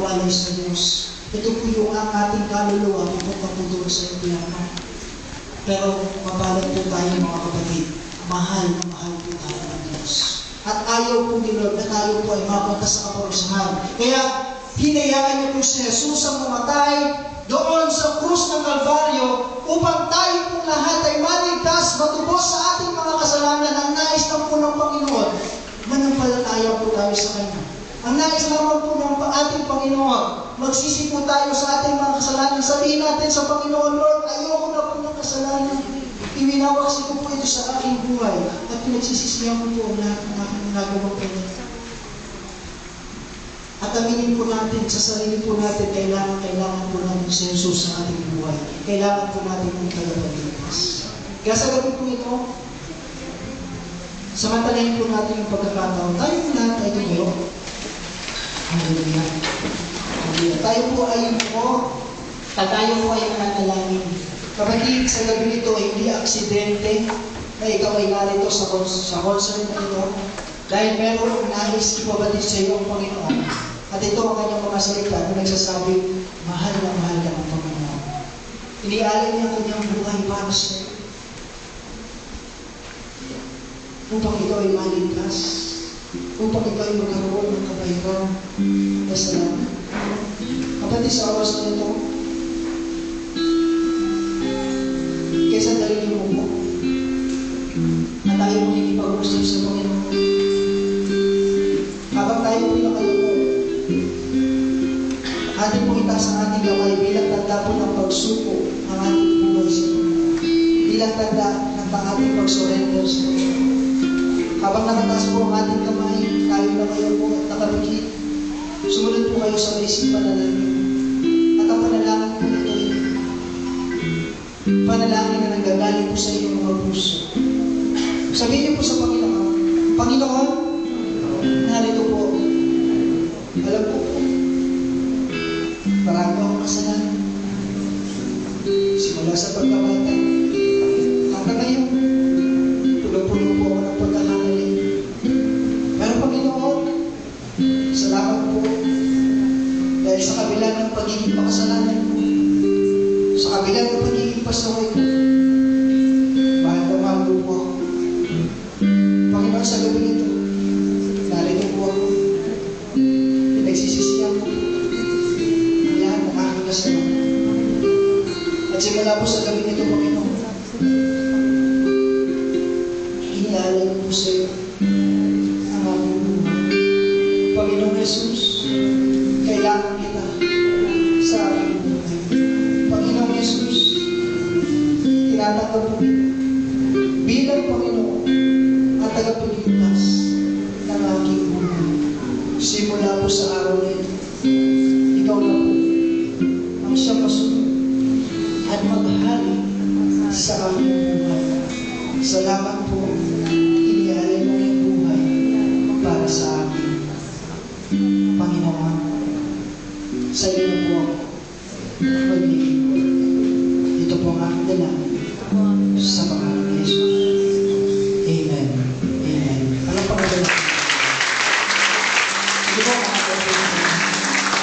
walay sa Diyos. Ito po yung ang ating kaluluwa magpapatuloy sa impyerno. Pero mapalad po tayo mga kapatid. Mahal na mahal po tayo ng Diyos. At ayaw po ni Lord na tayo po ay mapunta sa kaparusahan. Kaya hinayaan niyo po si Jesus ang mamatay doon sa krus ng Kalbaryo upang tayo pong lahat ay maligtas, matubos sa ating mga kasalanan. Ang nais ng po ng Panginoon, manampalataya po tayo sa Kanya. Ang nais lamang po ng ating Panginoon, magsisi po tayo sa ating mga kasalanan. Sabihin natin sa Panginoon, Lord, ayoko na po ng kasalanan. Iwinawaksi ko po ito sa aking buhay at pinagsisisihan ko po ang lahat ng aking nagawa po nito. At aminin po natin sa sarili po natin, kailangan po natin si Jesus sa ating buhay. Kailangan po natin ang tagapagligtas. Kaya sa gabi po ito, samantalahin po natin yung pagkakataon. Tayo po lahat ay tumayo. Hallelujah. Hallelujah. Tayo po ay mananalangin. Kapatid, sa gabi nito ay hindi aksidente na ikaw ay narito sa concert na ito dahil meron nais ipabatid sa iyo ang Panginoon. At ito ang kanyang mga salita na nagsasabi, mahal na mahal ka ng Panginoon. Inialay niya ang kanyang buhay para sa iyo. Upang ikaw ay maligtas, upang ikaw ay magkaroon ng kapayapaan na salamat. Kapatid, sa oras na ito, kaysa dalhin mo po na tayo makikipag-usap sa Panginoon. Habang tayo po nakayuko, ating po itaas ang ating kamay bilang tanda po ng pagsuko ang ating buhay sa Panginoon. Bilang tanda ng ating pag-surrender sa Panginoon. Habang nakataas po ang ating kamay, tayo nakayuko at nakapikit, sumunod po kayo sa basic panalangin. At ang panalangin po ito ay panalangin na nanggagaling po sa inyong mga puso. Sabihin niyo po sa Panginoon, Panginoon, narito po. Alam po po, marami akong kasalanan. Simula sa pagkabata, hanggang ngayon, puno-puno po ako ng pagkakamali. Pero Panginoon, salamat po dahil sa kabila ng pagiging makasalanan ko, sa kabila ng pagiging pasaway ko, mahal na mahal po ako. Panginoon, sa gabi nito, narito po ako. Pinagsisisihan ko po ang lahat ng aking kasalanan. At simula po sa gabi nito, Panginoon, inialay ko po sa iyo ang aking buhay. Panginoong Jesus, kailangan kita sa aking buhay. Panginoong Jesus, tinatanggap ko bilang Panginoon at tagapagligtas ng aking buhay. Simula po sa araw na ito, ikaw na po ang siyang masunod at maghari sa aking buhay. Salamat